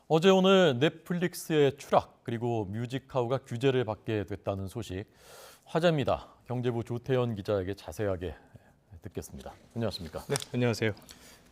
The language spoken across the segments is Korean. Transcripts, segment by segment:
어제 오늘 넷플릭스의 추락 그리고 뮤직하우가 규제를 받게 됐다는 소식 화제입니다. 경제부 조태현 기자에게 자세하게 듣겠습니다. 안녕하십니까? 네, 안녕하세요.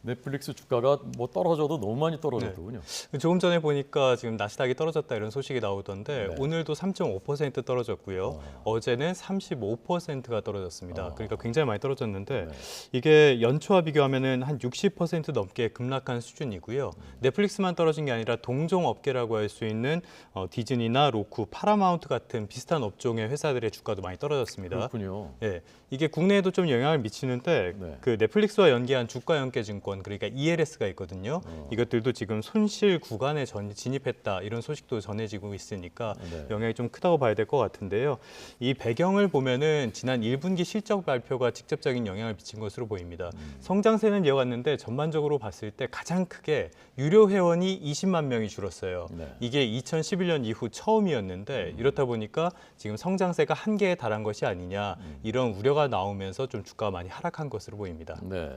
넷플릭스 주가가 뭐 떨어져도 너무 많이 네. 떨어졌더군요. 조금 전에 보니까 지금 나스닥이 떨어졌다 이런 소식이 나오던데 네. 오늘도 3.5% 떨어졌고요. 어제는 35%가 떨어졌습니다. 그러니까 굉장히 많이 떨어졌는데 네. 이게 연초와 비교하면은 한 60% 넘게 급락한 수준이고요. 넷플릭스만 떨어진 게 아니라 동종 업계라고 할 수 있는 디즈니나 로쿠, 파라마운트 같은 비슷한 업종의 회사들의 주가도 많이 떨어졌습니다. 그렇군요. 예, 이게 국내에도 좀 영향을 미치는데 네. 그 넷플릭스와 연계한 주가연계증권 그러니까 ELS가 있거든요. 이것들도 지금 손실 구간에 진입했다 이런 소식도 전해지고 있으니까 네. 영향이 좀 크다고 봐야 될 것 같은데요. 이 배경을 보면은 지난 1분기 실적 발표가 직접적인 영향을 미친 것으로 보입니다. 성장세는 이어갔는데 전반적으로 봤을 때 가장 크게 유료 회원이 20만 명이 줄었어요. 네. 이게 2011년 이후 처음이었는데 이렇다 보니까 지금 성장세가 한계에 달한 것이 아니냐 이런 우려가 나오면서 좀 주가가 많이 하락한 것으로 보입니다. 네.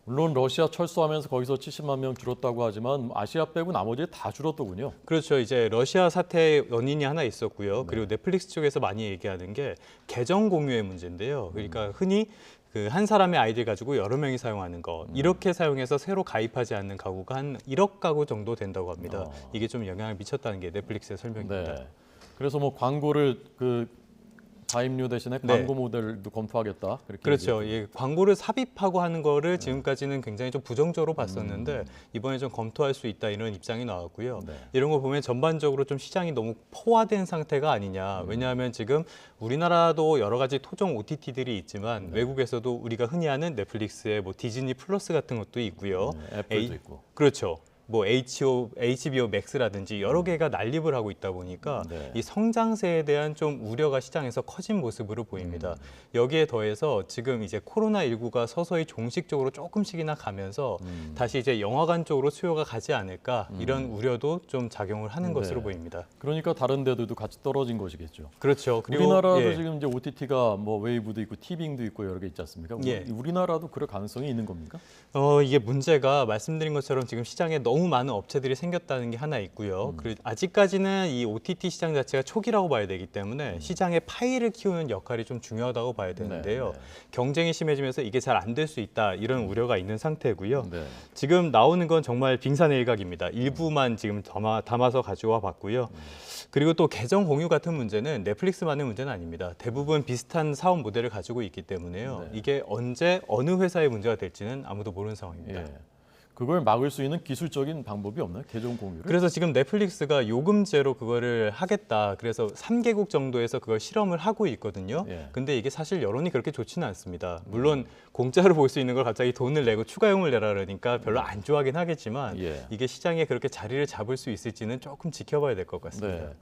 물론 러시아 철수하면서 거기서 70만 명 줄었다고 하지만 아시아 빼고 나머지 다 줄었더군요. 그렇죠. 이제 러시아 사태의 원인이 하나 있었고요. 그리고 넷플릭스 쪽에서 많이 얘기하는 게 계정 공유의 문제인데요. 그러니까 흔히 그 한 사람의 아이디를 가지고 여러 명이 사용하는 거 이렇게 사용해서 새로 가입하지 않는 가구가 한 1억 가구 정도 된다고 합니다. 이게 좀 영향을 미쳤다는 게 넷플릭스의 설명입니다. 네. 그래서 뭐 광고를 가입료 대신에 네. 광고 모델도 검토하겠다. 그렇게 그렇죠. 얘기했죠. 예, 광고를 삽입하고 하는 거를 지금까지는 굉장히 좀 부정적으로 봤었는데 이번에 좀 검토할 수 있다 이런 입장이 나왔고요. 네. 이런 거 보면 전반적으로 좀 시장이 너무 포화된 상태가 아니냐. 왜냐하면 지금 우리나라도 여러 가지 토종 OTT들이 있지만 외국에서도 우리가 흔히 아는 넷플릭스의 뭐 디즈니 플러스 같은 것도 있고요. 애플도 있고. 그렇죠. 뭐 HBO 맥스라든지 여러 개가 난립을 하고 있다 보니까 네. 이 성장세에 대한 좀 우려가 시장에서 커진 모습으로 보입니다. 여기에 더해서 지금 이제 코로나19가 서서히 종식적으로 조금씩이나 가면서 다시 이제 영화관 쪽으로 수요가 가지 않을까 이런 우려도 좀 작용을 하는 것으로 보입니다. 그러니까 다른 데들도 같이 떨어진 것이겠죠. 그렇죠. 그리고 우리나라도 예. 지금 이제 OTT가 뭐 웨이브도 있고 티빙도 있고 여러 개 있지 않습니까? 예. 우리나라도 그럴 가능성이 있는 겁니까? 이게 문제가 말씀드린 것처럼 지금 시장에 너무 많은 업체들이 생겼다는 게 하나 있고요. 그리고 아직까지는 이 OTT 시장 자체가 초기라고 봐야 되기 때문에 시장의 파이를 키우는 역할이 좀 중요하다고 봐야 되는데요. 네. 경쟁이 심해지면서 이게 잘 안 될 수 있다 이런 우려가 있는 상태고요. 네. 지금 나오는 건 정말 빙산의 일각입니다. 일부만 지금 담아서 가져와 봤고요. 그리고 또 계정 공유 같은 문제는 넷플릭스만의 문제는 아닙니다. 대부분 비슷한 사업 모델을 가지고 있기 때문에요. 네. 이게 언제 어느 회사의 문제가 될지는 아무도 모르는 상황입니다. 예. 그걸 막을 수 있는 기술적인 방법이 없나요? 계정 공유를? 그래서 지금 넷플릭스가 요금제로 그거를 하겠다. 그래서 3개국 정도에서 그걸 실험을 하고 있거든요. 예. 근데 이게 사실 여론이 그렇게 좋지는 않습니다. 물론 공짜로 볼 수 있는 걸 갑자기 돈을 내고 추가요금을 내라 그러니까 별로 안 좋아하긴 하겠지만 예. 이게 시장에 그렇게 자리를 잡을 수 있을지는 조금 지켜봐야 될 것 같습니다. 네.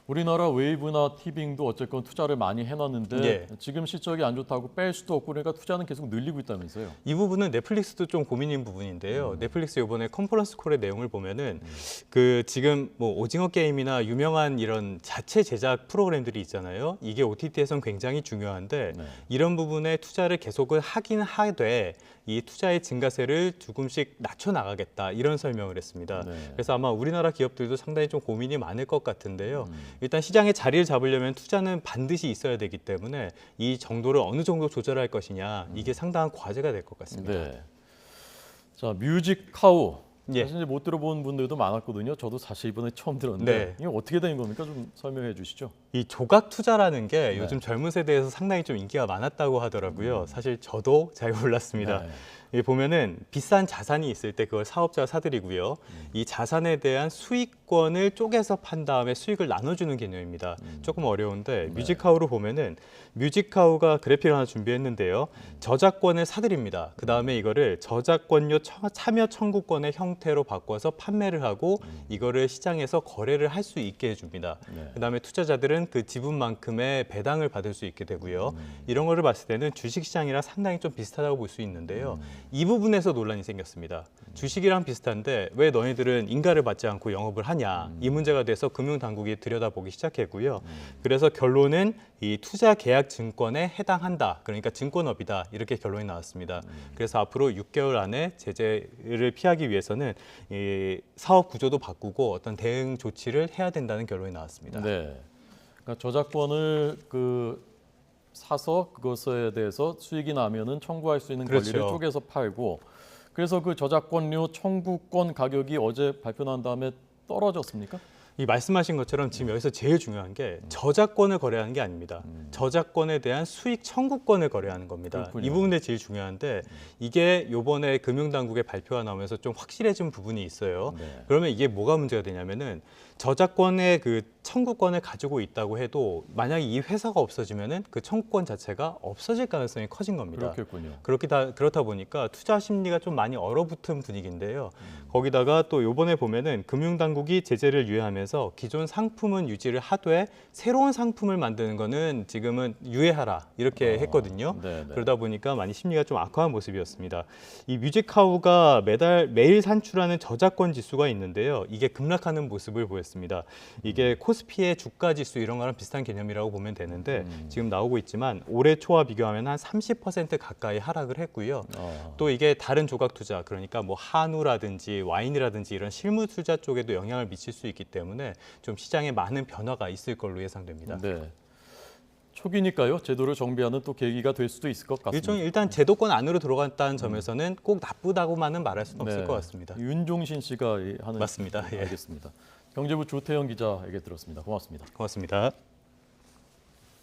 우리나라 웨이브나 티빙도 어쨌건 투자를 많이 해놨는데 예. 지금 실적이 안 좋다고 뺄 수도 없고 그러니까 투자는 계속 늘리고 있다면서요. 이 부분은 넷플릭스도 좀 고민인 부분인데요. 넷플릭스 이번에 컨퍼런스 콜의 내용을 보면은 그 지금 뭐 오징어 게임이나 유명한 이런 자체 제작 프로그램들이 있잖아요. 이게 OTT에선 굉장히 중요한데 네. 이런 부분에 투자를 계속을 하긴 하되 이 투자의 증가세를 조금씩 낮춰 나가겠다 이런 설명을 했습니다. 네. 그래서 아마 우리나라 기업들도 상당히 좀 고민이 많을 것 같은데요. 일단 시장에 자리를 잡으려면 투자는 반드시 있어야 되기 때문에 이 정도를 어느 정도 조절할 것이냐 이게 상당한 과제가 될 것 같습니다. 네. 자, 뮤직하우. 예. 사실 이제 못 들어본 분들도 많았거든요. 저도 사실 이번에 처음 들었는데 네. 이게 어떻게 된 겁니까? 좀 설명해 주시죠. 이 조각 투자라는 게 네. 요즘 젊은 세대에서 상당히 좀 인기가 많았다고 하더라고요. 사실 저도 잘 몰랐습니다. 네. 여기 보면은 비싼 자산이 있을 때 그걸 사업자가 사들이고요. 이 자산에 대한 수익권을 쪼개서 판 다음에 수익을 나눠주는 개념입니다. 조금 어려운데 뮤직하우로 보면은 뮤직하우가 그래픽을 하나 준비했는데요. 저작권을 사들입니다. 그 다음에 이거를 저작권료 참여 청구권의 형태로 바꿔서 판매를 하고 이거를 시장에서 거래를 할 수 있게 해줍니다. 네. 그 다음에 투자자들은 그 지분만큼의 배당을 받을 수 있게 되고요. 이런 거를 봤을 때는 주식시장이랑 상당히 좀 비슷하다고 볼 수 있는데요. 이 부분에서 논란이 생겼습니다. 주식이랑 비슷한데 왜 너희들은 인가를 받지 않고 영업을 하냐. 이 문제가 돼서 금융당국이 들여다보기 시작했고요. 그래서 결론은 이 투자계약증권에 해당한다. 그러니까 증권업이다. 이렇게 결론이 나왔습니다. 그래서 앞으로 6개월 안에 제재를 피하기 위해서는 이 사업 구조도 바꾸고 어떤 대응 조치를 해야 된다는 결론이 나왔습니다. 네. 그러니까 저작권을 사서 그것에 대해서 수익이 나면은 청구할 수 있는 그렇죠. 권리를 쪼개서 팔고 그래서 그 저작권료 청구권 가격이 어제 발표난 다음에 떨어졌습니까? 이 말씀하신 것처럼 지금 여기서 제일 중요한 게 저작권을 거래하는 게 아닙니다. 저작권에 대한 수익 청구권을 거래하는 겁니다. 그렇군요. 이 부분이 제일 중요한데 이게 이번에 금융당국의 발표가 나오면서 좀 확실해진 부분이 있어요. 네. 그러면 이게 뭐가 문제가 되냐면은 저작권의 그 청구권을 가지고 있다고 해도 만약에 이 회사가 없어지면은 그 청구권 자체가 없어질 가능성이 커진 겁니다. 그렇겠군요. 그렇다 보니까 투자 심리가 좀 많이 얼어붙은 분위기인데요. 거기다가 또 요번에 보면은 금융당국이 제재를 유예하면서 기존 상품은 유지를 하되 새로운 상품을 만드는 거는 지금은 유예하라 이렇게 했거든요. 네네. 그러다 보니까 많이 심리가 좀 악화한 모습이었습니다. 이 뮤직하우가 매일 산출하는 저작권 지수가 있는데요. 이게 급락하는 모습을 보였습니다. 이게 코스피의 주가 지수 이런 거랑 비슷한 개념이라고 보면 되는데 지금 나오고 있지만 올해 초와 비교하면 한 30% 가까이 하락을 했고요. 또 이게 다른 조각 투자 그러니까 뭐 한우라든지 와인이라든지 이런 실무 투자 쪽에도 영향을 미칠 수 있기 때문에 좀 시장에 많은 변화가 있을 걸로 예상됩니다. 네. 초기니까요. 제도를 정비하는 또 계기가 될 수도 있을 것 같습니다. 일단 제도권 안으로 들어갔다는 점에서는 꼭 나쁘다고만은 말할 수는 없을 네. 것 같습니다. 윤종신 씨가 하는 맞습니다. 예. 알겠습니다. 경제부 조태영 기자에게 들었습니다. 고맙습니다. 고맙습니다.